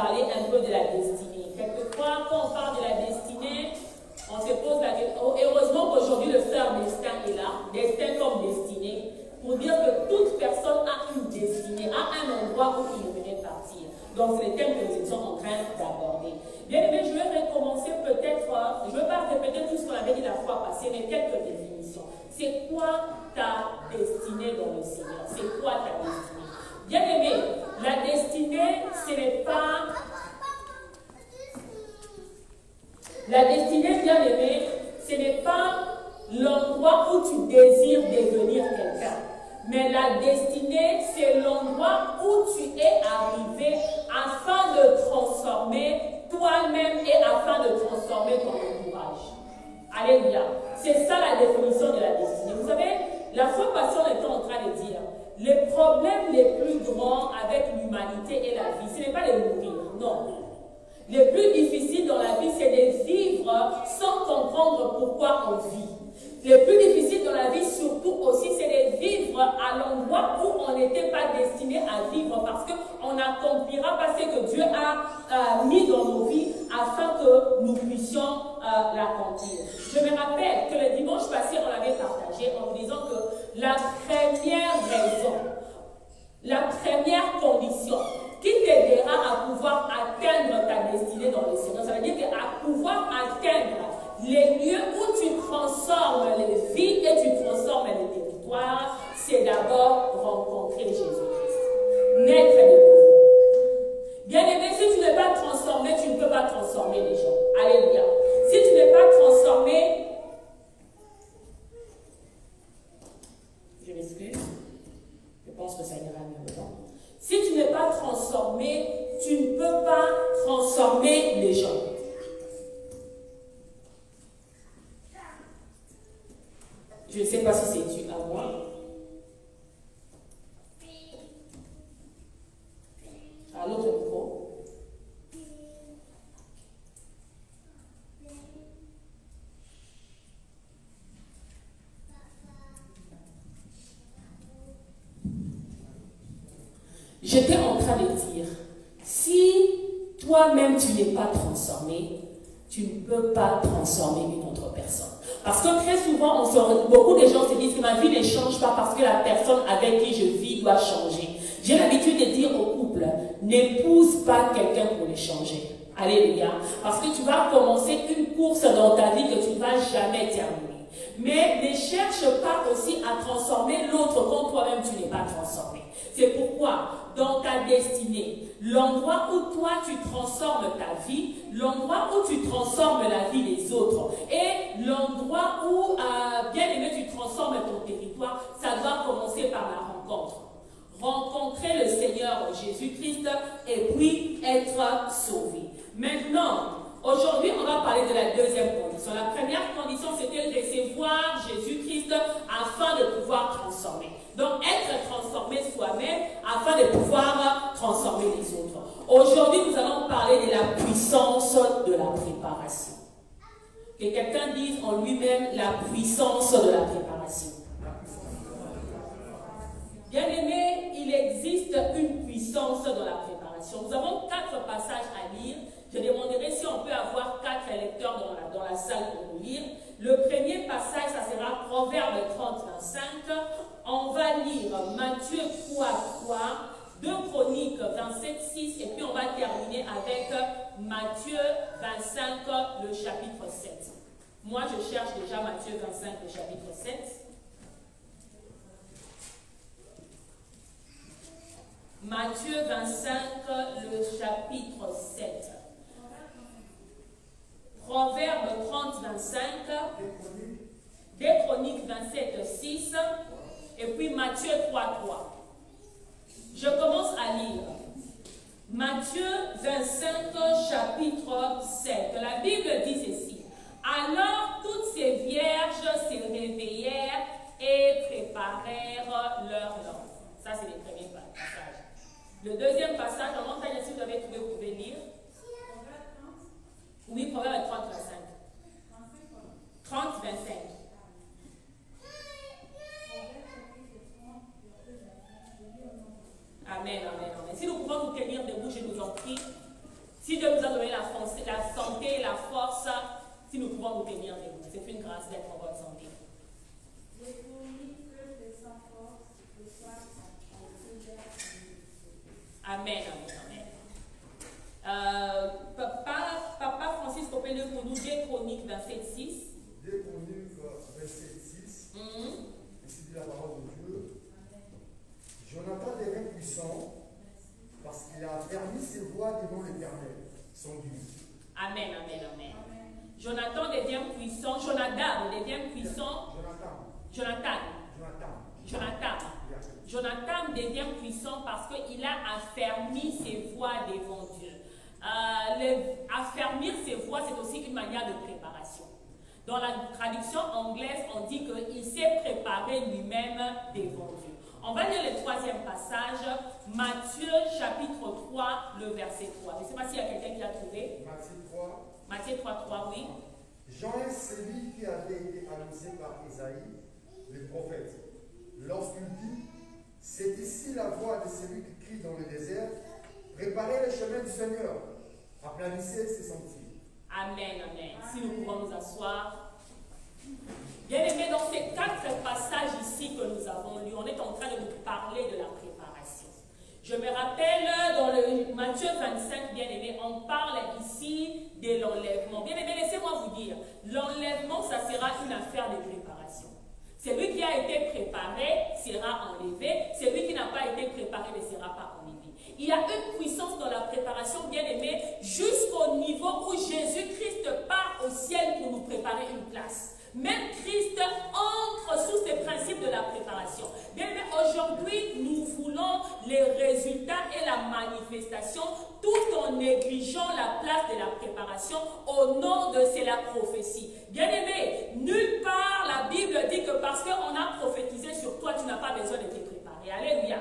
parler un peu de la destinée. Quelquefois, quand on parle de la destinée, on se pose la question. Oh, heureusement qu'aujourd'hui, le frère Destin est là, Destin comme destinée, pour dire que toute personne a une destinée, a un endroit où il aimerait partir. Donc, c'est le thème que nous sommes en train d'aborder. Bien aimé, je vais recommencer peut-être, je ne vais pas répéter tout ce qu'on avait dit la fois passée, mais quelques définitions. C'est quoi ta destinée dans le Seigneur? C'est quoi ta destinée? Bien aimé, la destinée, ce n'est pas... La destinée, bien aimé, ce n'est pas l'endroit où tu désires devenir quelqu'un. Mais la destinée, c'est l'endroit où tu es arrivé afin de transformer toi-même et afin de transformer ton entourage. Alléluia. C'est ça la définition de la destinée. Vous savez, la fois passée, on était en train de dire, les problèmes les plus grands avec l'humanité et la vie, ce n'est pas de mourir, non. Le plus difficile dans la vie, c'est de vivre sans comprendre pourquoi on vit. Le plus difficile dans la vie, surtout aussi, c'est de vivre à l'endroit où on n'était pas destiné à vivre parce qu'on n'accomplira pas ce que Dieu a mis dans nos vies afin que nous puissions l'accomplir. Je me rappelle que le dimanche passé, on l'avait partagé en disant que la première raison, la première condition qui t'aidera à pouvoir atteindre ta destinée dans le Seigneur, ça veut dire qu'à pouvoir atteindre les lieux où tu transformes les vies et tu transformes les territoires, c'est d'abord rencontrer Jésus-Christ. Naître de nouveau. Bien aimé, si tu n'es pas transformé, tu ne peux pas transformer les gens. Alléluia. Si tu n'es pas transformé, je m'excuse, je pense que ça ira mieux dedans. Si tu n'es pas transformé, tu ne peux pas transformer les gens. Je ne sais pas si c'est dû à moi. À l'autre micro. J'étais en train de dire, si toi-même tu n'es pas transformé, tu ne peux pas transformer une autre personne. Parce que très souvent, beaucoup de gens se disent que ma vie ne change pas parce que la personne avec qui je vis doit changer. J'ai l'habitude de dire au couple, n'épouse pas quelqu'un pour le changer. Alléluia. Parce que tu vas commencer une course dans ta vie que tu ne vas jamais terminer. Mais ne cherche pas aussi à transformer l'autre quand toi-même tu n'es pas transformé. C'est pourquoi, dans ta destinée, l'endroit où toi tu transformes ta vie, l'endroit où tu transformes la vie des autres, et l'endroit où, bien aimé, tu transformes ton territoire, ça doit commencer par la rencontre. Rencontrer le Seigneur Jésus-Christ et puis être sauvé. Maintenant, aujourd'hui, on va parler de la deuxième condition. La première condition, c'était de recevoir Jésus-Christ afin de pouvoir transformer. Donc, être transformé soi-même afin de pouvoir transformer les autres. Aujourd'hui, nous allons parler de la puissance de la préparation. Que quelqu'un dise en lui-même la puissance de la préparation. Bien aimé, il existe une puissance dans la préparation. Nous avons 4 passages à lire. Je demanderai si on peut avoir 4 lecteurs dans la salle pour nous lire. Le premier passage, ça sera Proverbe 30, 25. On va lire Matthieu 3, 3, 2 Chroniques 27, 6, et puis on va terminer avec Matthieu 25, le chapitre 7. Moi, je cherche déjà Matthieu 25, le chapitre 7. Matthieu 25, le chapitre 7. Proverbe 30, 25. Des Chroniques 27, 6. Et puis Matthieu 3, 3. Je commence à lire. Matthieu 25, chapitre 7. La Bible dit ceci. Alors toutes ces vierges se réveillèrent et préparèrent leur langue. Ça, c'est le premier passage. Le deuxième passage, en montagne, si vous avez trouvé, vous pouvez lire. Oui, Proverbe 30, 25. 30, 25. Amen, amen, amen. Si nous pouvons nous tenir debout, je nous en prie. Si Dieu nous a donné la santé, la force, si nous pouvons nous tenir debout, c'est une grâce d'être en bonne santé. Amen, amen, amen. Papa Francis Copé de pour nous 2 Chroniques 27:6. 2 Chroniques 27:6. Ici dit la parole de Dieu. Jonathan devint puissant parce qu'il a permis ses voix devant l'Éternel, son Dieu. Amen, amen, amen. Jonathan devient puissant. Jonadab devient puissant. Jonathan devient puissant parce qu'il a affermi ses voix devant Dieu. Affermir ses voix, c'est aussi une manière de préparation. Dans la traduction anglaise, on dit qu'il s'est préparé lui-même devant Dieu. On va lire le 3e passage, Matthieu chapitre 3, le verset 3. Je ne sais pas s'il y a quelqu'un qui a trouvé. Matthieu 3, 3, oui. Jean est celui qui avait été annoncé par Isaïe, le prophète, lorsqu'il dit: c'est ici la voix de celui qui crie dans le désert, préparez le chemin du Seigneur, aplanissez ses sentiers. Amen, amen. Si nous pouvons nous asseoir. Bien aimé, dans ces 4 passages ici que nous avons lus, on est en train de nous parler de la préparation. Je me rappelle dans le Matthieu 25, bien aimé, on parle ici de l'enlèvement. Bien aimé, laissez-moi vous dire, l'enlèvement, ça sera une affaire de préparation. Celui qui a été préparé sera enlevé. Celui qui n'a pas été préparé ne sera pas enlevé. Il y a une puissance dans la préparation, bien aimé, jusqu'au niveau où Jésus-Christ part au ciel pour nous préparer une place. Même Christ entre sous ces principes de la préparation. Bien aimé, aujourd'hui, nous voulons les résultats et la manifestation tout en négligeant la place de la préparation au nom de c'est la prophétie. Bien aimé, nulle part la Bible dit que parce qu'on a prophétisé sur toi, tu n'as pas besoin de te préparer. Alléluia.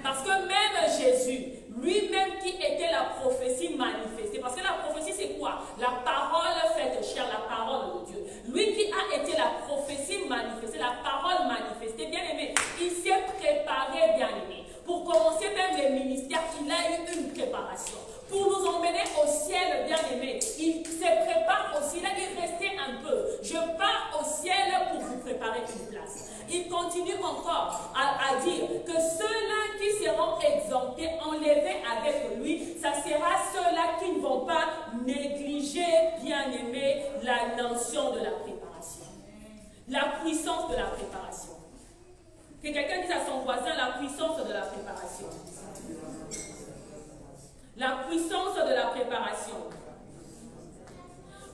Parce que même Jésus, lui-même qui était la prophétie manifestée, parce que la prophétie c'est quoi? La parole faite chair, la parole de Dieu. Lui qui a été la prophétie manifestée, la parole manifestée, bien aimé, il s'est préparé, bien aimé. Pour commencer même les ministères, il a eu une préparation. Pour nous emmener au ciel, bien aimé, il se prépare aussi. Là, il restait un peu. Je pars au ciel pour vous préparer une place. Il continue encore à dire que ceux-là qui seront exemptés, enlevés avec lui, ça sera ceux-là qui ne vont pas négliger, bien aimé, la notion de la préparation. La puissance de la préparation. Que quelqu'un dise à son voisin la puissance de la préparation. La puissance de la préparation.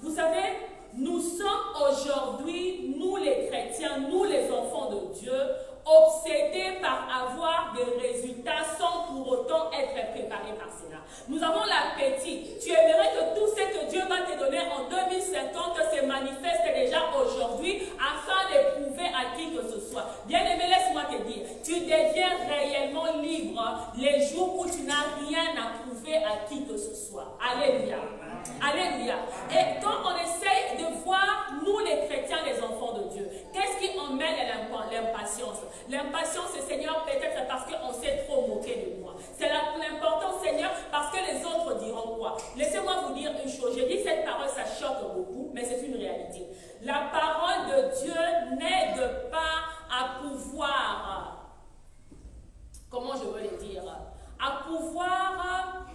Vous savez, nous sommes aujourd'hui, nous les chrétiens, nous les enfants de Dieu, obsédés par avoir des résultats sans pour autant être préparés par cela. Nous avons l'appétit. Tu aimerais que tout ce que Dieu va te donner en 2050 se manifeste déjà aujourd'hui afin de prouver à qui que ce soit. Bien-aimé, laisse-moi te dire, tu deviens réellement libre les jours où tu n'as rien à prouver à qui que ce soit. Alléluia. Alléluia. Et quand on essaye de voir, nous les chrétiens, les enfants de Dieu, qu'est-ce qui emmène l'impatience? L'impatience, Seigneur, peut-être parce qu'on s'est trop moqué de moi. C'est l'important, Seigneur, parce que les autres diront quoi? Laissez-moi vous dire une chose. Je dis cette parole, ça choque beaucoup, mais c'est une réalité. La parole de Dieu n'aide pas à pouvoir, comment je veux le dire, à pouvoir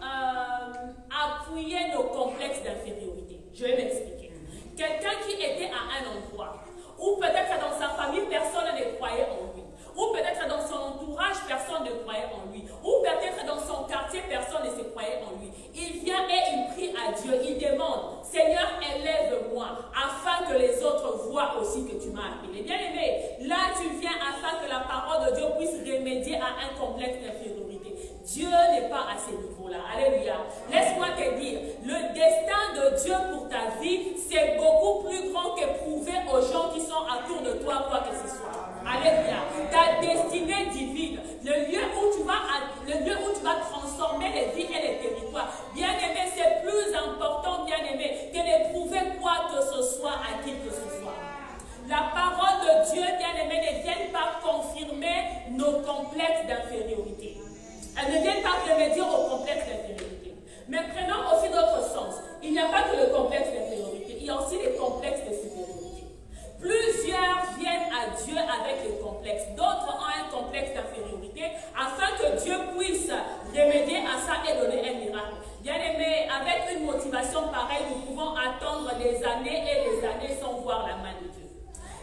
appuyer nos complexes d'infériorité. Je vais m'expliquer. Quelqu'un qui était à un endroit, ou peut-être dans sa famille, personne ne croyait en lui, ou peut-être dans son entourage, personne ne croyait en lui, ou peut-être dans son quartier, personne ne se croyait en lui. Il vient et il prie à Dieu, il demande, Seigneur, élève-moi, afin que les autres voient aussi que tu m'as appelé. Bien aimé, là tu viens afin que la il n'y a pas que le complexe d'infériorité, il y a aussi les complexes de supériorité. Plusieurs viennent à Dieu avec les complexes. D'autres ont un complexe d'infériorité afin que Dieu puisse remédier à ça et donner un miracle. Bien-aimés, avec une motivation pareille, nous pouvons attendre des années et des années sans voir la main de Dieu.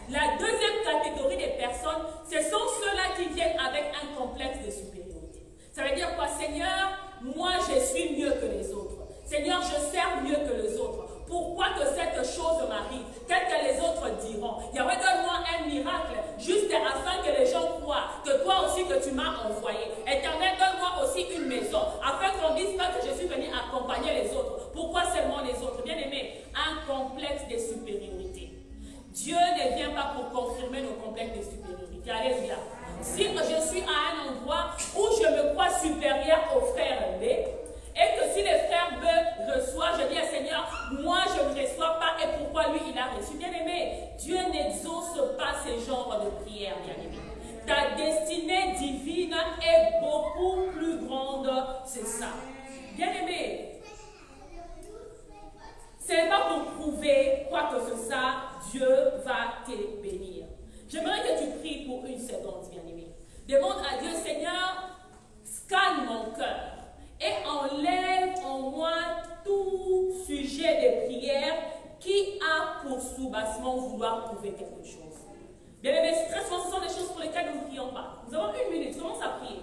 La deuxième catégorie des personnes, ce sont ceux-là qui viennent avec un complexe de supériorité. Ça veut dire quoi? Seigneur, moi je suis mieux que les autres. Seigneur, je sers mieux que les autres. Pourquoi que cette chose m'arrive? Qu'est-ce que les autres diront? Yahweh, donne-moi un miracle, juste afin que les gens croient que toi aussi que tu m'as envoyé. Éternel, donne-moi aussi une maison, afin qu'on ne dise pas que je suis venu accompagner les autres. Pourquoi seulement les autres? Bien aimé, un complexe de supériorité. Dieu ne vient pas pour confirmer nos complexes de supériorité. Alléluia. Si je suis à un endroit où je me crois supérieur aux frères B, et que si les frères B reçoivent, je dis à Seigneur, moi je ne reçois pas, et pourquoi lui il a reçu? Bien-aimé, Dieu n'exauce pas ce genre de prière, bien-aimé. Ta destinée divine est beaucoup plus grande, c'est ça. Bien-aimé, ce n'est pas pour prouver quoi que ce soit, Dieu va te bénir. J'aimerais que tu pries pour une seconde, bien-aimé. Demande à Dieu, Seigneur, scanne mon cœur et enlève en moi tout sujet de prière qui a pour sous-bassement vouloir prouver quelque chose. Bien-aimé, très souvent, ce sont des choses pour lesquelles nous ne prions pas. Nous avons une minute, commence à prier.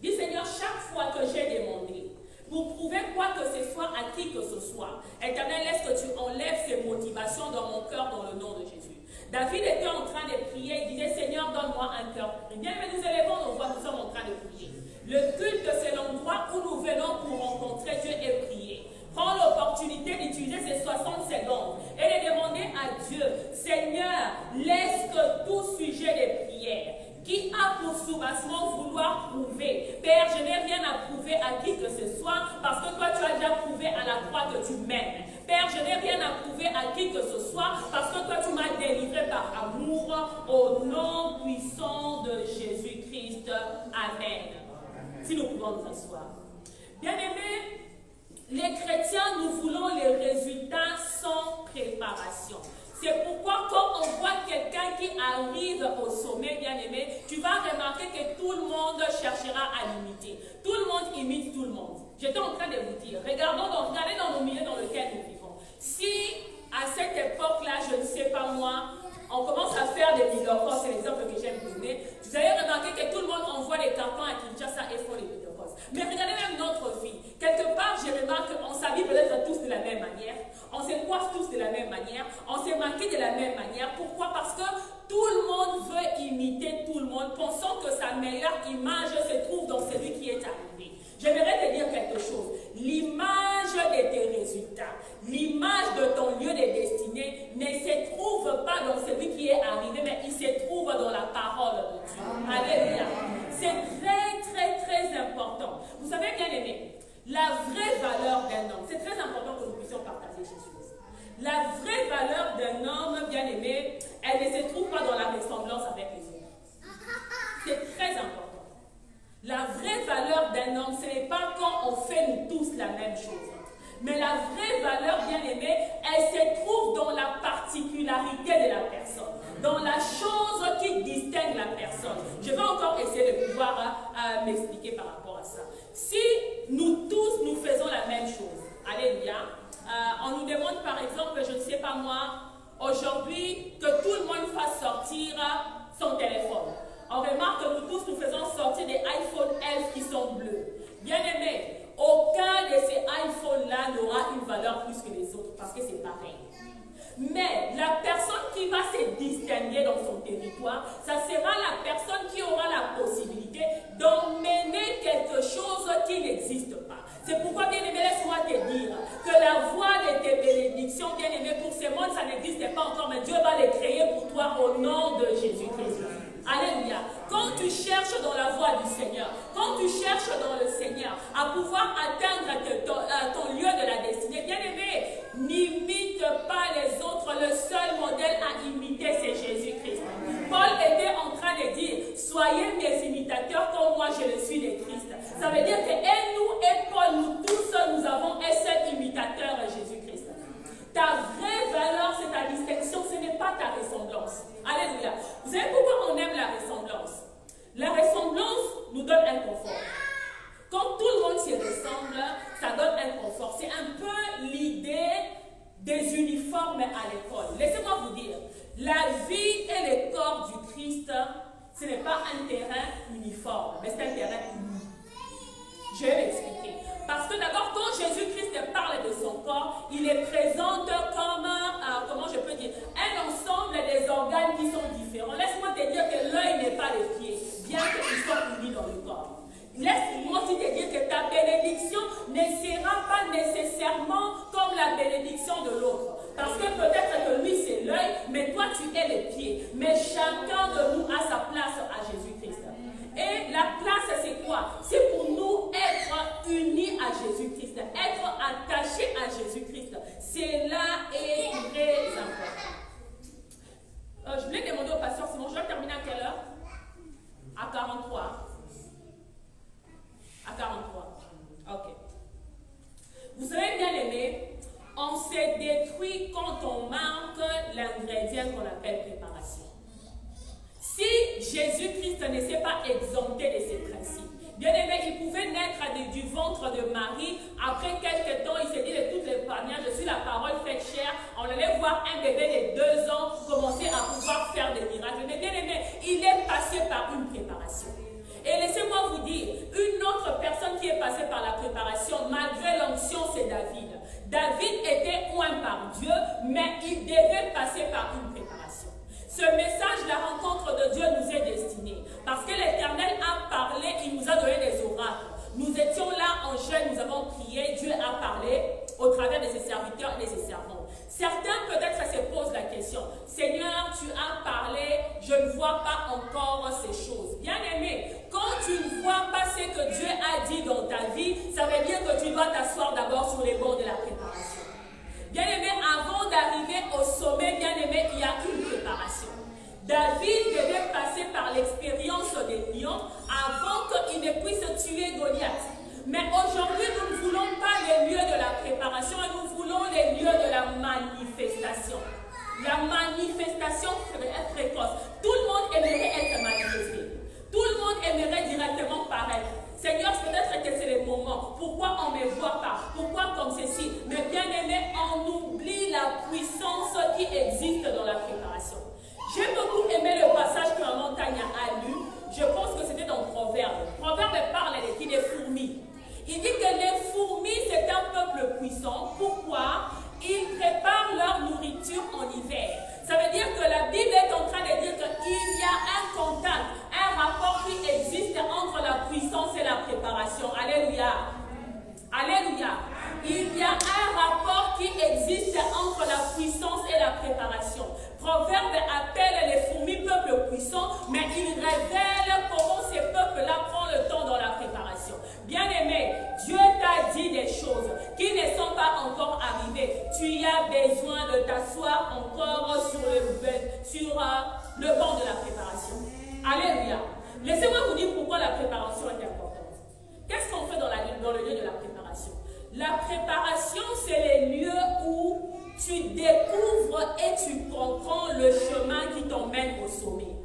Dis, Seigneur, chaque fois que j'ai demandé, pour prouver quoi que ce soit à qui que ce soit, Éternel, laisse que tu enlèves ces motivations dans mon cœur dans le nom de Jésus. David était en train de prier, il disait, Seigneur, donne-moi un cœur. Bien, mais nous élevons nos voix, nous sommes en train de prier. Le culte, c'est l'endroit où nous venons pour rencontrer Dieu et prier. Prends l'opportunité d'utiliser ces 60 secondes et de demander à Dieu, Seigneur, laisse que tout sujet de prière qui a pour sous-bassement vouloir prouver, Père, je n'ai rien à prouver à qui que ce soit, parce que toi tu as déjà prouvé à la croix que tu m'aimes. Père, je n'ai rien à prouver à qui que ce soit, parce que toi tu m'as délivré par amour, au nom puissant de Jésus-Christ. Amen. Si nous pouvons nous asseoir. Bien-aimés, les chrétiens, nous voulons les résultats sans préparation. C'est pourquoi quand on voit quelqu'un qui arrive au sommet, bien-aimé, tu vas remarquer que tout le monde cherchera à l'imiter. Tout le monde imite tout le monde. J'étais en train de vous dire, regardez dans nos milieux dans lesquels nous vivons. Si à cette époque-là, je ne sais pas moi, on commence à faire des vidéocross, c'est l'exemple que j'aime donner, vous allez remarquer que tout le monde envoie des cartons à Kinshasa et font les vidéocross. Mais regardez même notre vie. Quelque part, je remarque qu'on s'habille peut-être tous de la même manière, on se coiffe tous de la même manière, on se maquille de la même manière. Pourquoi? Parce que tout le monde veut imiter tout le monde, pensant que sa meilleure image se trouve dans celui qui est arrivé. J'aimerais te dire quelque chose. L'image de tes résultats, l'image de ton lieu de destinée ne se trouve pas dans celui qui est arrivé, mais il se trouve dans la parole de Dieu. Alléluia. C'est très important. Vous savez, bien aimé, la vraie valeur d'un homme, c'est très important que nous puissions partager ces choses. La vraie valeur d'un homme, bien aimé, elle ne se trouve pas dans la ressemblance avec les autres. C'est très important. La vraie valeur d'un homme, ce n'est pas quand on fait nous tous la même chose. Mais la vraie valeur, bien aimée, elle se trouve dans la particularité de la personne, dans la chose qui distingue la personne. Je vais encore essayer de pouvoir m'expliquer par rapport à ça. Si nous tous, nous faisons la même chose, alléluia, on nous demande par exemple, je ne sais pas moi, aujourd'hui, que tout le monde fasse sortir son téléphone. On remarque que nous tous, nous faisons sortir des iPhone 11 qui sont bleus. Bien aimés, aucun de ces iPhones-là n'aura une valeur plus que les autres parce que c'est pareil. Mais la personne qui va se distinguer dans son territoire, ça sera la personne qui aura la possibilité d'emmener quelque chose qui n'existe pas. C'est pourquoi, bien aimé, laisse-moi te dire que la voie de tes bénédictions, bien aimé, pour ce monde, ça n'existe pas encore, mais Dieu va les créer pour toi au nom de Jésus-Christ. Alléluia. Quand tu cherches dans la voie du Seigneur, quand tu cherches dans le Seigneur à pouvoir atteindre ton lieu de la destinée, bien aimé, n'imite pas les autres. Le seul modèle à imiter, c'est Jésus-Christ. Paul était en train de dire, soyez mes imitateurs comme moi je le suis de Christ. Ça veut dire que nous et Paul, nous tous, nous avons un seul imitateur, Jésus-Christ. des uniformes à l'école. Laissez-moi vous dire, la vie et le corps du Christ, ce n'est pas un terrain uniforme, mais c'est un terrain uni. Je vais m'expliquer. Parce que d'abord, quand Jésus-Christ parle de son corps, il les présente comme, comment je peux dire, un ensemble des organes qui sont différents. Laisse-moi te dire que l'œil n'est pas le pied, bien qu'ils soient unis dans le corps. Laisse-moi aussi te dire que ta bénédiction ne sera pas nécessairement comme la bénédiction de l'autre. Parce que peut-être que lui c'est l'œil, mais toi tu es les pieds. Mais chacun de nous a sa place à Jésus-Christ. Et la place c'est quoi? C'est pour nous être unis à Jésus-Christ, être attachés à Jésus-Christ. Cela est très important. Je voulais demander au pasteur Simon, je dois terminer à quelle heure? À 43. À 43. Ok. Vous savez bien aimé, on se détruit quand on manque l'ingrédient qu'on appelle préparation. Si Jésus-Christ ne s'est pas exempté de ces principes, bien aimé, il pouvait naître du ventre de Marie. Après quelques temps, il s'est dit de toutes les manières, je suis la parole faite chair. On allait voir un bébé de 2 ans commencer à pouvoir faire des miracles. Mais bien aimé, il est passé par une préparation. Et laissez-moi vous dire, une autre personne qui est passée par la préparation, malgré l'onction, c'est David. David était oint par Dieu, mais il devait passer par une préparation. Ce message, la rencontre de Dieu nous est destiné. Parce que l'Éternel a parlé, il nous a donné des oracles. Nous étions là en jeûne, nous avons prié, Dieu a parlé au travers de ses serviteurs et de ses servantes. Certains peut-être se posent la question, Seigneur, tu as parlé, je ne vois pas encore ces choses. Bien aimé, quand tu ne vois pas ce que Dieu a dit dans ta vie, ça veut dire que tu dois t'asseoir d'abord sur les bancs de la préparation. Bien aimé, avant d'arriver au sommet, bien aimé, il y a une préparation. David devait passer par l'expérience des lions avant qu'il ne puisse tuer Goliath. Mais aujourd'hui, nous ne voulons pas les lieux de la préparation, nous voulons les lieux de la manifestation. La manifestation précoce. Tout le monde aimerait être manifesté. Tout le monde aimerait directement paraître. Seigneur, peut-être que c'est le moment. Pourquoi on ne me voit pas? Pourquoi comme ceci? Mais bien aimé, on oublie la puissance qui existe dans la préparation. J'ai beaucoup aimé le passage que Maman Tania a lu. Je pense que c'était dans Proverbe. Proverbe parle des fourmis. Il dit que les fourmis, c'est un peuple puissant. Pourquoi? Ils préparent leur nourriture en hiver. Ça veut dire que la Bible est en train de dire qu'il y a un contact, un rapport qui existe entre la puissance et la préparation. Alléluia. Alléluia. Il y a un rapport qui existe entre la puissance et la préparation. Proverbe appelle les fourmis peuple puissant, mais il révèle comment ces peuples-là prennent le temps dans la préparation. Bien-aimé, Dieu t'a dit des choses qui ne sont pas encore arrivées. Tu as besoin de t'asseoir encore sur le banc de la préparation. Alléluia. Laissez-moi vous dire pourquoi la préparation est importante. Qu'est-ce qu'on fait dans le lieu de la préparation? La préparation, c'est les lieux où tu découvres et tu comprends le chemin qui t'emmène au sommet.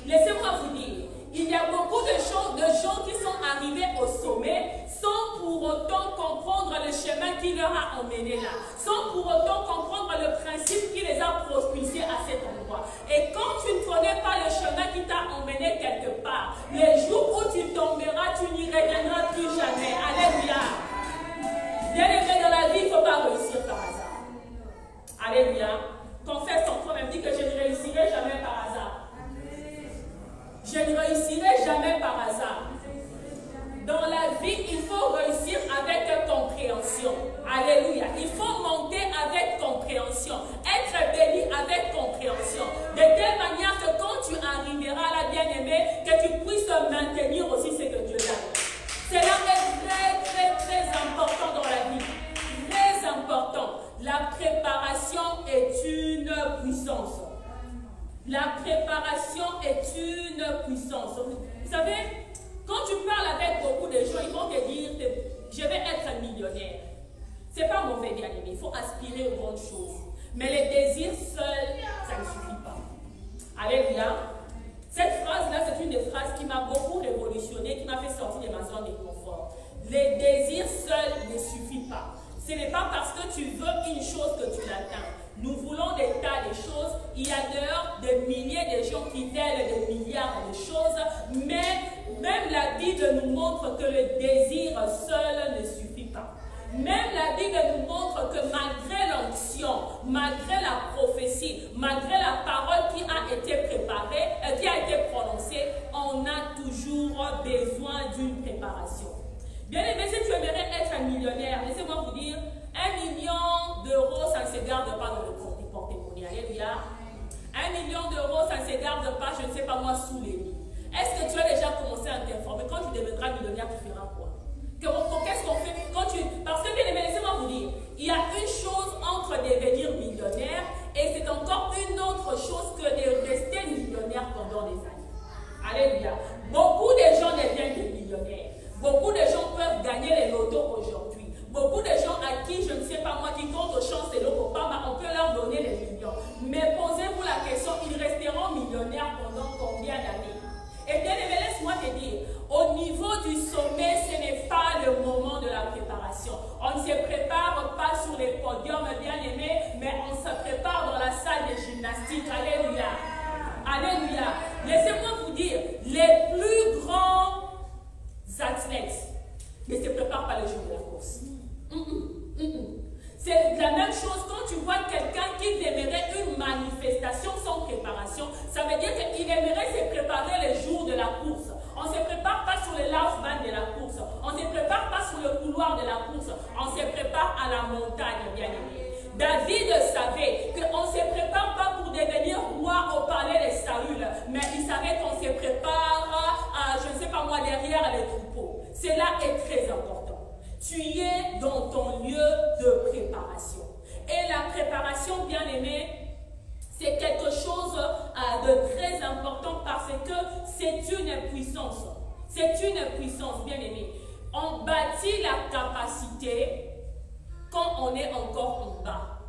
Laissez-moi vous dire, il y a beaucoup de gens qui sont arrivés au sommet sans pour autant comprendre le chemin qui leur a emmené là, sans pour autant comprendre le principe qui les a propulsés à cet endroit. Et quand tu ne connais pas le chemin qui t'a emmené quelque part, les jours où tu tomberas, tu n'y reviendras plus jamais. Alléluia. Bien aimé, dans la vie, il ne faut pas réussir par hasard. Alléluia. Confesse en toi-même, dis que je ne réussirai jamais par hasard. Je ne réussirai jamais par hasard. Dans la vie, il faut réussir avec compréhension. Alléluia. Il faut monter avec compréhension. Être béni avec compréhension. De telle manière que quand tu arriveras là, bien-aimé, que tu puisses maintenir aussi ce que Dieu t'a dit. Cela est très, très, très important dans la vie. Très important. La préparation est une puissance. La préparation est une puissance. Vous savez, quand tu parles avec beaucoup de gens, ils vont te dire je vais être millionnaire. Ce n'est pas mauvais, bien aimé. Il faut aspirer aux bonnes choses. Mais les désirs seuls, ça ne suffit pas. Alléluia. Cette phrase-là, c'est une des phrases qui m'a beaucoup révolutionné, qui m'a fait sortir de ma zone de confort. Les désirs seuls ne suffisent pas. Ce n'est pas parce que tu veux une chose que tu la Nous voulons des tas de choses. Il y a d'ailleurs des milliers de gens qui veulent des milliards de choses. Mais même la Bible nous montre que le désir seul ne suffit pas. Même la Bible nous montre que malgré l'onction, malgré la prophétie, malgré la parole qui a été préparée, qui a été prononcée, on a toujours besoin d'une préparation. Bien aimé, si tu aimerais être un millionnaire, laissez-moi vous dire, 1 million d'euros, ça ne se garde pas dans le porte-monnaie. Alléluia. 1 million d'euros, ça ne se garde pas, je ne sais pas moi, sous les lits. Est-ce que tu as déjà commencé à t'informer? Quand tu deviendras millionnaire, tu feras quoi? Qu'est-ce qu'on fait quand tu... Parce que, bien aimé, laissez-moi vous dire, il y a une chose entre devenir millionnaire et c'est encore une autre chose que de rester millionnaire pendant des années. Alléluia. Beaucoup de gens deviennent des millionnaires. Beaucoup de gens peuvent gagner les lotos aujourd'hui. Beaucoup de gens à qui, je ne sais pas moi, qui comptent aux chances et l'eau, on peut leur donner les millions. Mais posez-vous la question, ils resteront millionnaires pendant combien d'années? Et bien aimé, laisse-moi te dire, au niveau du sommet, ce n'est pas le moment de la préparation. On ne se prépare pas sur les podiums, bien aimé, mais on se prépare dans la salle de gymnastique. Alléluia. Alléluia. Laissez-moi vous dire, les plus grands athlètes ne se préparent pas le jour de la course. C'est la même chose quand tu vois quelqu'un qui aimerait une manifestation sans préparation. Ça veut dire qu'il aimerait se préparer le jour de la course. On ne se prépare pas sur le laufband de la course. On ne se prépare pas sur le couloir de la course. On se prépare à la montagne, bien aimé. David savait qu'on ne se prépare pas pour devenir roi au palais de Saül, mais il savait qu'on se prépare à, je ne sais pas moi, derrière les troupeaux. Cela est très important. Tu es dans ton lieu de préparation. Et la préparation, bien aimé, c'est quelque chose de très important parce que c'est une puissance. C'est une puissance, bien aimé. On bâtit la capacité quand on est encore en bas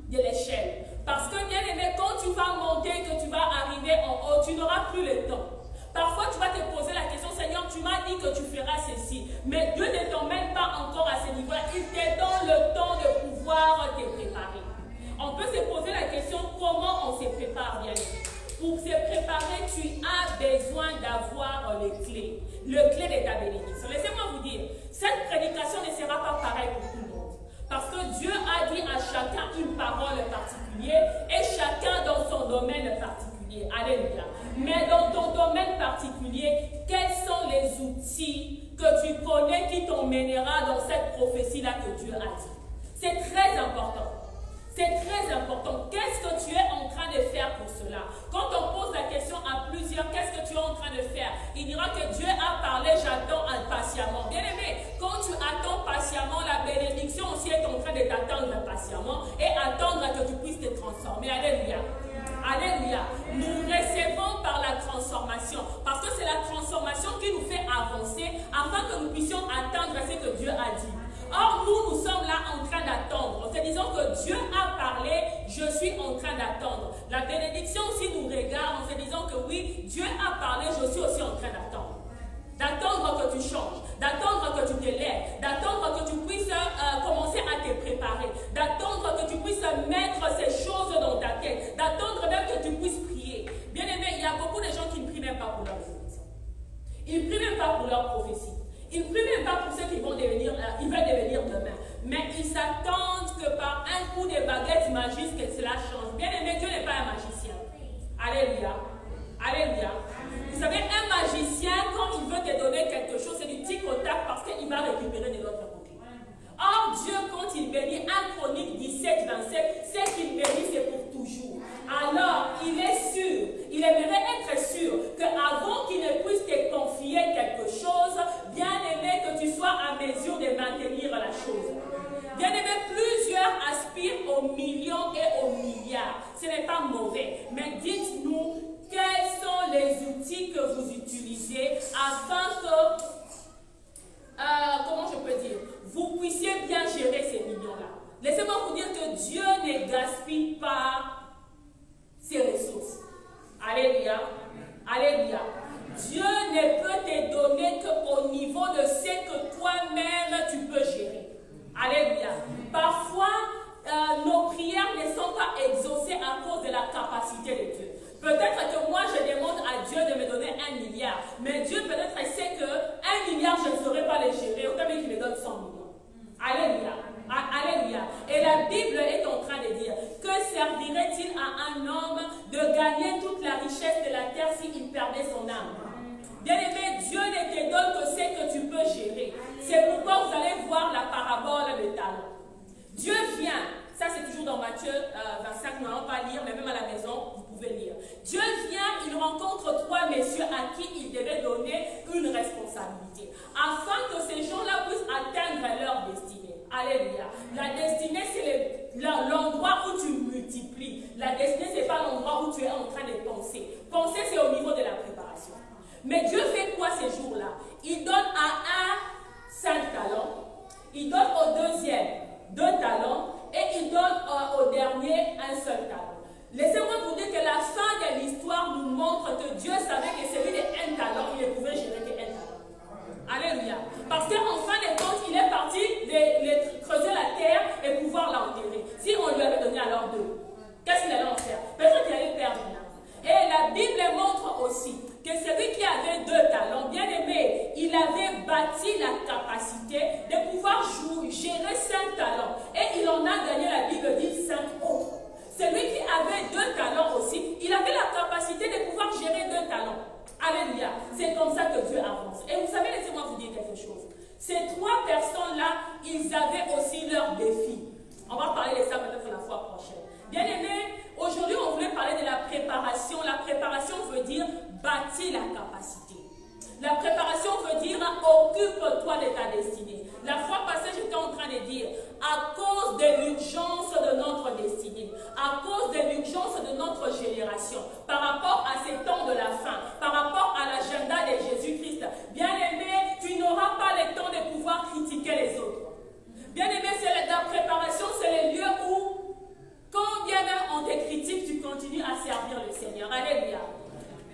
de l'échelle. Parce que, bien aimé, quand tu vas monter, que tu vas arriver en haut, tu n'auras plus le temps. Parfois, tu vas te poser la question, Seigneur, tu m'as dit que tu feras ceci. Mais Dieu ne t'emmène pas encore à ce niveau-là. Il te donne le temps de pouvoir te préparer. On peut se poser la question, comment on se prépare, bien aimé? Pour se préparer, tu as besoin d'avoir les clés. Le clé de ta bénédiction. Laissez-moi vous dire, cette prédication ne sera pas pareille pour tout le monde. Parce que Dieu a dit à chacun une parole particulière et chacun dans son domaine particulier. Alléluia. Mais dans ton domaine particulier, quels sont les outils que tu connais qui t'emmènera dans cette prophétie-là que Dieu a dit? C'est très important. C'est très important. Qu'est-ce que tu es en train de faire pour cela? Quand on pose la question à plusieurs, qu'est-ce que tu es en train de faire? Il dira que Dieu a parlé, j'attends impatiemment. Bien aimé, quand tu attends patiemment, la bénédiction aussi est en train de t'attendre patiemment et attendre que tu puisses te transformer. Alléluia. Alléluia. Nous recevons par la transformation. Parce que c'est la transformation qui nous fait avancer afin que nous puissions atteindre ce que Dieu a dit. Or, nous sommes là en train d'attendre. En se disant que Dieu a parlé, je suis en train d'attendre. La bénédiction aussi nous regarde en se disant que oui, Dieu a parlé, je suis aussi en train d'attendre. D'attendre que tu changes, d'attendre que tu te lèves, d'attendre que tu puisses commencer à te préparer, d'attendre que tu puisses mettre ces choses dans ta tête, d'attendre même que tu puisses prier. Bien aimé, il y a beaucoup de gens qui ne prient même pas pour leur bénédiction. Ils ne prient même pas pour leur prophétie. Ils ne prient même pas pour ceux qui vont devenir, ils veulent devenir demain. Mais ils s'attendent que par un coup de baguette magique que cela change. Bien aimé, Dieu n'est pas un magicien. Alléluia. Alléluia. Vous savez, un magicien, quand il veut te donner quelque chose, c'est du tic au tac parce qu'il va récupérer de l'autre côté. Or, Dieu, quand il bénit, 1 Chronique 17, 27, c'est qu'il bénit, c'est pour toujours. Alors, il est sûr, il aimerait être sûr qu'avant qu'il ne puisse te confier quelque chose, bien aimé, que tu sois à mesure de maintenir la chose. Bien aimé, plusieurs aspirent aux millions et aux milliards. Ce n'est pas mauvais, mais dites-nous quels sont les outils que vous utilisez afin que, comment je peux dire, vous puissiez bien gérer ces millions-là. Laissez-moi vous dire que Dieu ne gaspille pas ses ressources. Alléluia. Alléluia. Dieu ne peut te donner qu'au niveau de ce que toi-même tu peux gérer. Alléluia. Parfois, nos prières ne sont pas exaucées à cause de la capacité de Dieu. Peut-être que moi, je demande à Dieu de me donner 1 milliard. Mais Dieu peut-être sait que 1 milliard, je ne saurais pas le gérer. Autant qu'il me donne 100 millions. Alléluia. Alléluia. Et la Bible est en train de dire, que servirait-il à un homme de gagner toute la richesse de la terre s'il perdait son âme? Bien-aimé, Dieu ne te donne que ce que tu peux gérer. C'est pourquoi vous allez voir la parabole de talent. Dieu vient, ça c'est toujours dans Matthieu 25, nous n'allons pas lire, mais même à la maison, vous pouvez lire. Dieu vient, il rencontre 3 messieurs à qui il devait donner une responsabilité, afin que ces gens-là puissent atteindre leur destinée. Alléluia. La destinée, c'est l'endroit où tu multiplies. La destinée, ce n'est pas l'endroit où tu es en train de penser. Penser, c'est au niveau de la préparation. Mais Dieu fait quoi ces jours-là? Il donne à un 5 talents, il donne au deuxième 2 talents et il donne au dernier un seul talent. Laissez-moi vous dire que la fin de l'histoire nous montre que Dieu savait que celui de 1 talent, il ne pouvait gérer que 1 talent. Alléluia. Parce qu'en fin de compte, il est parti de creuser la terre et pouvoir l'enterrer. Si on lui avait donné alors 2, qu'est-ce qu'il allait en faire? Peut-être qu'il allait perdre une âme. Et la Bible montre aussi que celui qui avait 2 talents, bien aimé, il avait bâti la capacité de pouvoir gérer 5 talents. Et il en a gagné, la Bible dit, 5 autres. Celui qui avait 2 talents aussi, il avait la capacité de pouvoir gérer 2 talents. Alléluia. C'est comme ça que Dieu avance. Et vous savez, laissez-moi vous dire quelque chose. Ces 3 personnes-là, ils avaient aussi leurs défis. On va parler de ça peut-être la fois prochaine. Bien aimé, aujourd'hui, on voulait parler de la préparation. La préparation veut dire bâtir la capacité. La préparation veut dire occupe-toi de ta destinée. La fois passée, j'étais en train de dire, à cause de l'urgence de notre destinée, à cause de l'urgence de notre génération, par rapport à ces temps de la fin, par rapport à l'agenda de Jésus-Christ, bien aimé, tu n'auras pas le temps de pouvoir critiquer les autres. Bien aimé, c'est la préparation, c'est le lieu où, quand bien même on te critique, tu continues à servir le Seigneur. Alléluia.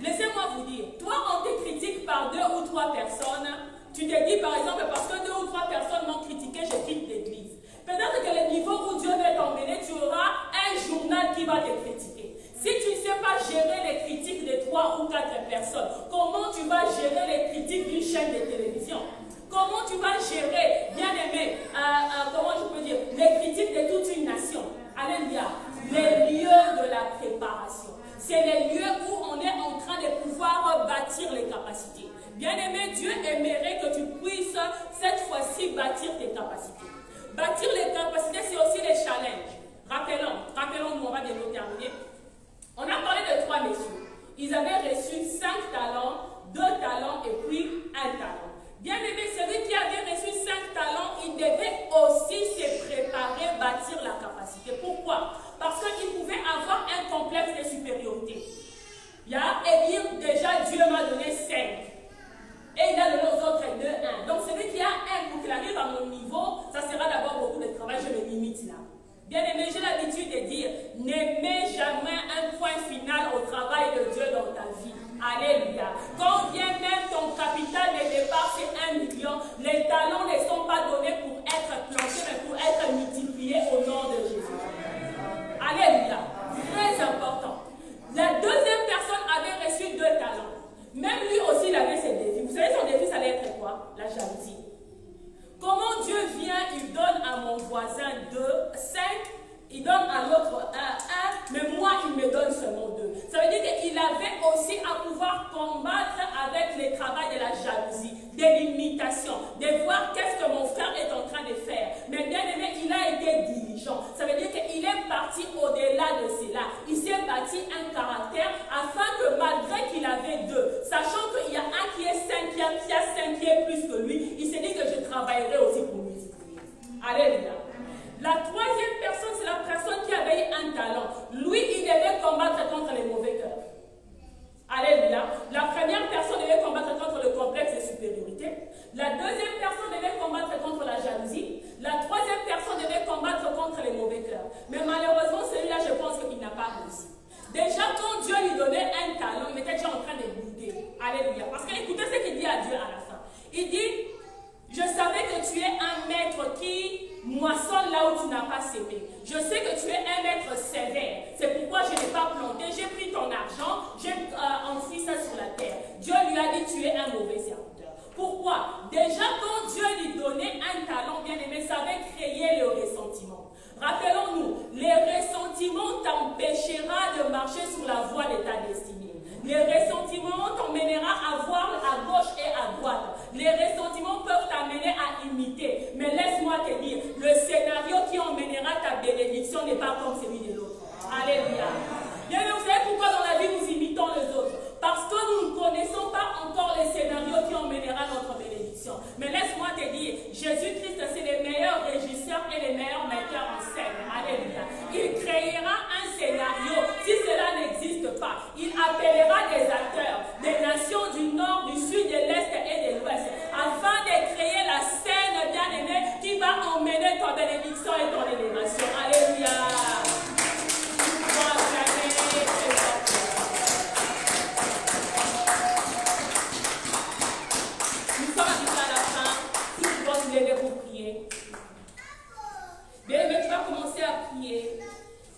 Laissez-moi vous dire, toi on te critique par 2 ou 3 personnes, tu te dis par exemple, parce que 2 ou 3 personnes m'ont critiqué, je quitte l'église. Peut-être que le niveau où Dieu va t'emmener, tu auras un journal qui va te critiquer. Si tu ne sais pas gérer les critiques de 3 ou 4 personnes, comment tu vas gérer les critiques d'une chaîne de télévision? Comment tu vas gérer, bien aimé, comment je peux dire, les critiques de toute une nation? Alléluia. Les lieux de la préparation. C'est les lieux où on est en train de pouvoir bâtir les capacités. Bien aimé, Dieu aimerait que tu puisses cette fois-ci bâtir tes capacités. Bâtir les capacités, c'est aussi les challenges. Rappelons-nous, on va bientôt terminer. On a parlé de 3 messieurs. Ils avaient reçu 5 talents, 2 talents et puis 1 talent. Bien aimé, celui qui avait reçu 5 talents, il devait aussi se préparer, bâtir la capacité. Pourquoi? Parce qu'il pouvait avoir un complexe de supériorité. Et dire, déjà Dieu m'a donné 5. Et il a donné aux autres 2, 1. Donc celui qui a 1, pour qu'il arrive à mon niveau, ça sera d'abord beaucoup de travail, je me limite là. Bien aimé, j'ai l'habitude de dire, ne mets jamais un point final au travail de Dieu dans ta vie. Alléluia. Quand bien même ton capital de départ c'est 1 million, les talents ne sont pas donnés pour être plantés, mais pour être multipliés au nom de Jésus. Alléluia. Très important. La deuxième personne avait reçu 2 talents. Même lui aussi, il avait ses défis. Vous savez, son défi, ça allait être quoi? La jalousie. Comment Dieu vient, il donne à mon voisin 5, il donne à l'autre 1, mais moi, il me donne seulement 2. Ça veut dire qu'il avait aussi à pouvoir combattre avec le travail de la jalousie, de l'imitation, de voir qu'est-ce que mon frère est en train de faire. Mais bien aimé, il a été diligent. Ça veut dire qu'il est parti au-delà de cela. Il s'est bâti un caractère afin que malgré qu'il avait 2, sachant qu'il y a un qui est 5, qui a 5 qui est plus que lui, il s'est dit que je travaillerai aussi pour multiplier. Alléluia. La troisième personne, c'est la personne qui avait eu 1 talent. Lui, il devait combattre contre les mauvais cœurs. Alléluia. La première personne devait combattre contre le complexe de supériorité. La deuxième personne devait combattre contre la jalousie. La troisième personne devait combattre contre les mauvais cœurs. Mais malheureusement, celui-là, je pense qu'il n'a pas réussi. Déjà, quand Dieu lui donnait 1 talent, il était déjà en train de bouder. Alléluia. Parce que écoutez ce qu'il dit à Dieu à la fin. Il dit, je savais que tu es un maître qui moissonne là où là où tu n'as pas sémé. Je sais que tu es un maître sévère. C'est pourquoi je n'ai pas planté. J'ai pris ton argent, j'ai enfoui ça sur la terre. Dieu lui a dit, tu es un mauvais serviteur. Pourquoi? Déjà, quand Dieu lui donnait un talent, bien aimé, ça avait créé le ressentiment. Rappelons-nous, les ressentiments t'empêchera de marcher sur la voie de ta destinée. Les ressentiments t'emmènera à voir à gauche et à droite. Les ressentiments peuvent t'amener à imiter. Mais laisse-moi te dire, le scénario qui emmènera ta bénédiction n'est pas comme celui de l'autre. Alléluia. Bien, vous savez pourquoi dans la vie nous imitons les autres? Parce que nous ne connaissons pas encore les scénarios qui emmènera notre bénédiction. Mais laisse-moi te dire, Jésus-Christ, c'est les meilleurs régisseurs et les meilleurs metteurs en scène. Alléluia. Il créera un scénario. Si cela n'existe pas, il appellera des acteurs des nations du nord, du sud, de l'est et de l'ouest, afin de créer la scène bien-aimée qui va emmener ta bénédiction et ton élévation. Alléluia. Nous sommes arrivés à la fin. Si tu dois nous aider pour prier. Bien, tu vas commencer à prier.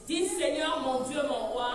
Dis, Seigneur, mon Dieu, mon roi,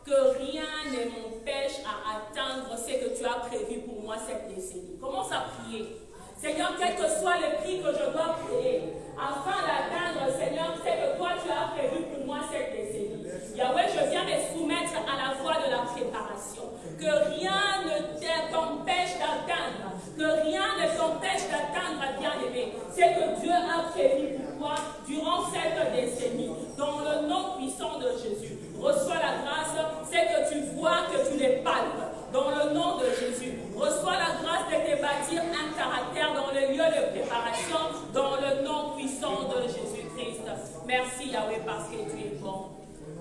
que rien ne m'empêche à atteindre ce que tu as prévu pour moi cette décennie. Commence à prier. Seigneur, quel que soit le prix que je dois payer, afin d'atteindre, Seigneur, ce que toi tu as prévu pour moi cette décennie. Yahweh, je viens me soumettre à la voie de la préparation. Que rien ne t'empêche d'atteindre. Que rien ne t'empêche d'atteindre, bien-aimé. Ce que Dieu a prévu pour toi durant cette décennie. Dans le nom puissant de Jésus. Reçois la grâce, c'est que tu vois, que tu les palpes. Dans le nom de Jésus. Reçois la grâce de te bâtir un caractère dans le lieu de préparation. Dans le nom puissant de Jésus-Christ. Merci Yahweh parce que tu es bon.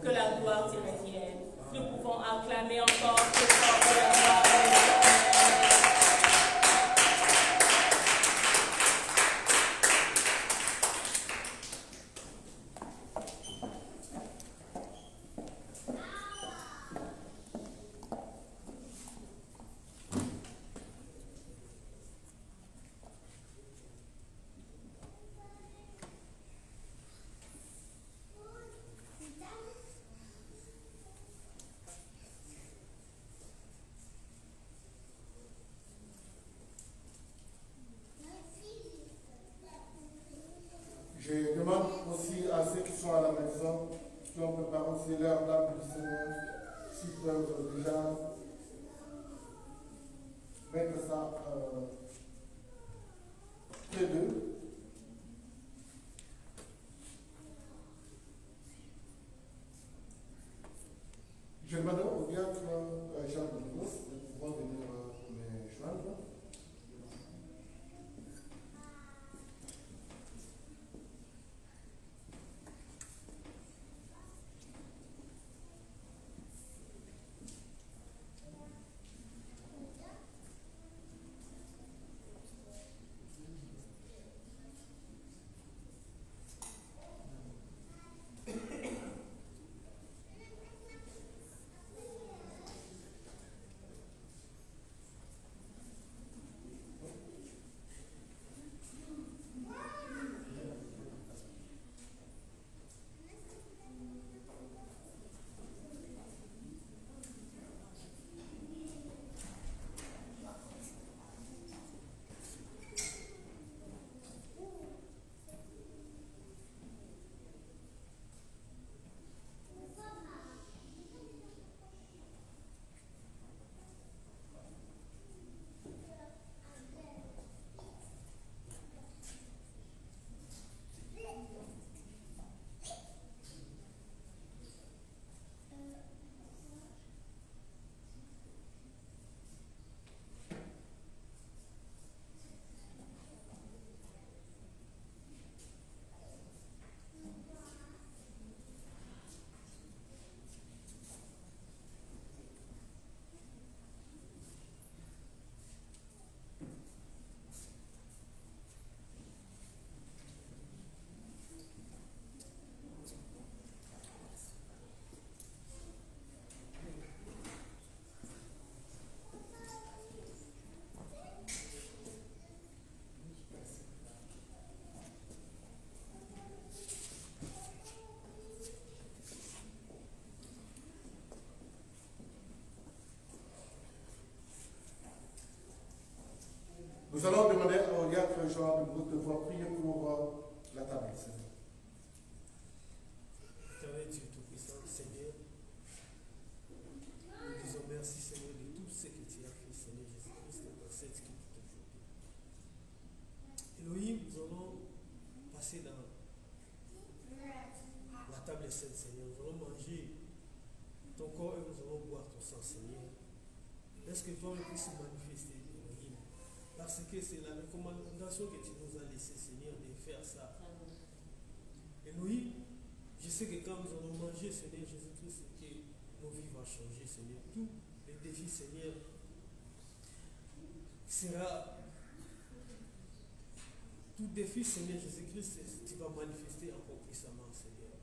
Que la gloire te revienne. Nous pouvons acclamer encore plus fort que la gloire. Je demande aussi à ceux qui sont à la maison, qui ont préparé aussi leur table du Seigneur, s'ils peuvent déjà mettre ça près d'eux. Je demande au diacre Jean de Gauss de pouvoir venir me joindre. gens de devoir prier pour la table, Seigneur. Éternel Dieu Tout-Puissant, Seigneur, nous disons merci, Seigneur, de tout ce que tu as fait, Seigneur Jésus-Christ, dans cette équipe d'aujourd'hui. Elohim, nous allons passer dans la table sainte, Seigneur. Nous allons manger ton corps et nous allons boire ton sang, Seigneur. Est-ce que toi, tu puisses manifester, Elohim? Parce que c'est la recommandation que tu nous as laissée, Seigneur, de faire ça. Elohim, je sais que quand nous allons manger, Seigneur Jésus-Christ, c'est que nos vies vont changer, Seigneur. Tous les défis, Seigneur, sera. Tout défi, Seigneur Jésus-Christ, tu vas manifester encore puissamment, Seigneur.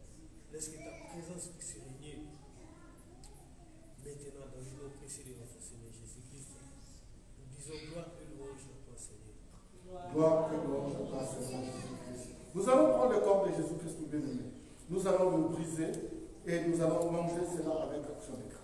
Laisse que ta présence puisse régner maintenant dans le nom précieux de notre Seigneur Jésus-Christ. Nous disons gloire et louange à toi, Seigneur. Gloire et louange à toi, Seigneur Jésus-Christ. Nous allons prendre le corps de Jésus-Christ, nous bien-aimés. Nous allons le briser et nous allons manger cela avec action de grâce.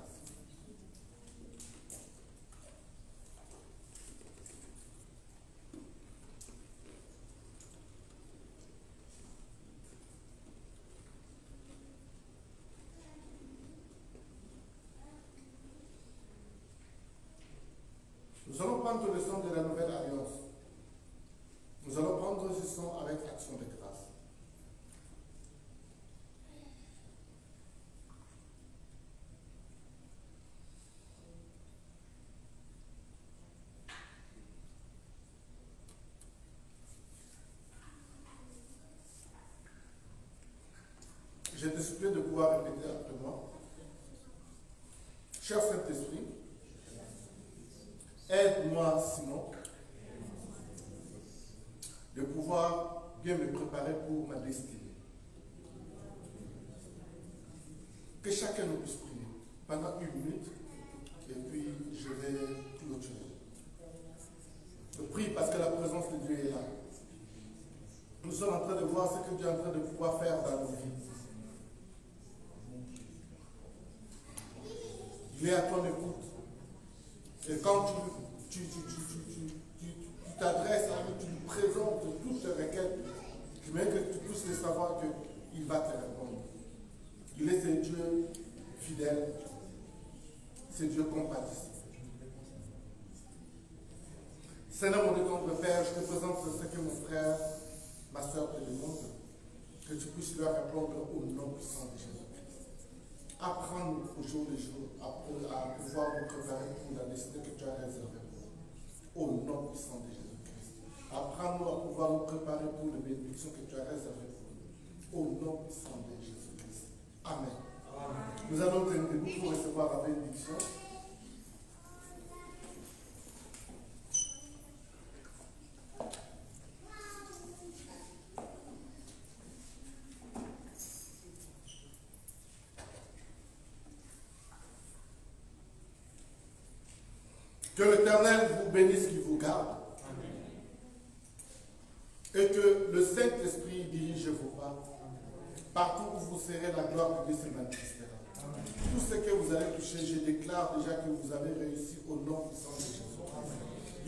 Nous allons prendre le sang de la nouvelle alliance. Nous allons prendre ce sang avec action de grâce. Je te supplie de pouvoir répéter après moi. Cher Saint-Esprit, aide-moi, Simon, de pouvoir bien me préparer pour ma destinée. Que chacun nous puisse prier pendant 1 minute et puis je vais clôturer. Je prie parce que la présence de Dieu est là. Nous sommes en train de voir ce que Dieu est en train de pouvoir faire dans nos vies. Il est à ton écoute. Et quand tu t'adresses à lui, tu lui présentes toutes tes requêtes, je veux que tu puisses le savoir qu'il va te répondre. Il est ce Dieu fidèle, ce Dieu compassif. Seigneur, mon Dieu, notre Père, je te présente ce que mon frère, ma soeur te demande, que tu puisses leur répondre au nom puissant de Jésus. Apprends-nous au jour le jour à pouvoir nous préparer pour la destinée que tu as réservée pour nous. Au nom puissant de Jésus-Christ. Apprends-nous à pouvoir nous préparer pour les bénédictions que tu as réservées pour nous. Au nom puissant de Jésus-Christ. Amen. Amen. Nous allons tenir debout pour recevoir la bénédiction. Que l'Éternel vous bénisse, qu'il vous garde. Amen. Et que le Saint-Esprit dirige vos pas. Partout où vous serez, la gloire de Dieu se manifestera. Amen. Tout ce que vous allez toucher, je déclare déjà que vous avez réussi au nom puissant de Jésus.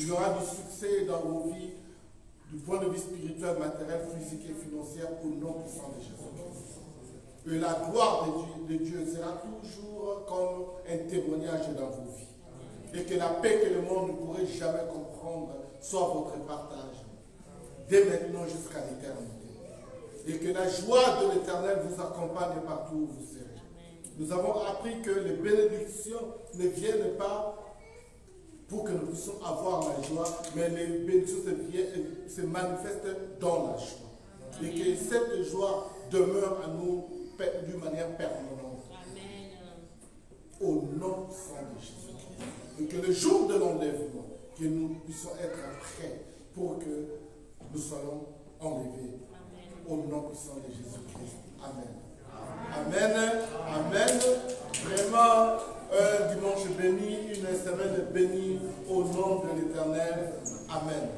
Il y aura du succès dans vos vies, du point de vue spirituel, matériel, physique et financier, au nom puissant de Jésus. Et la gloire de Dieu sera toujours comme un témoignage dans vos vies. Et que la paix que le monde ne pourrait jamais comprendre soit votre partage, dès maintenant jusqu'à l'éternité. Et que la joie de l'Éternel vous accompagne partout où vous serez. Nous avons appris que les bénédictions ne viennent pas pour que nous puissions avoir la joie, mais les bénédictions se manifestent dans la joie. Et que cette joie demeure à nous d'une manière permanente. Au nom saint de Jésus. Et que le jour de l'enlèvement, que nous puissions être prêts pour que nous soyons enlevés. Amen. Au nom puissant de Jésus-Christ. Amen. Amen. Amen. Vraiment, un dimanche béni, une semaine bénie au nom de l'Éternel. Amen.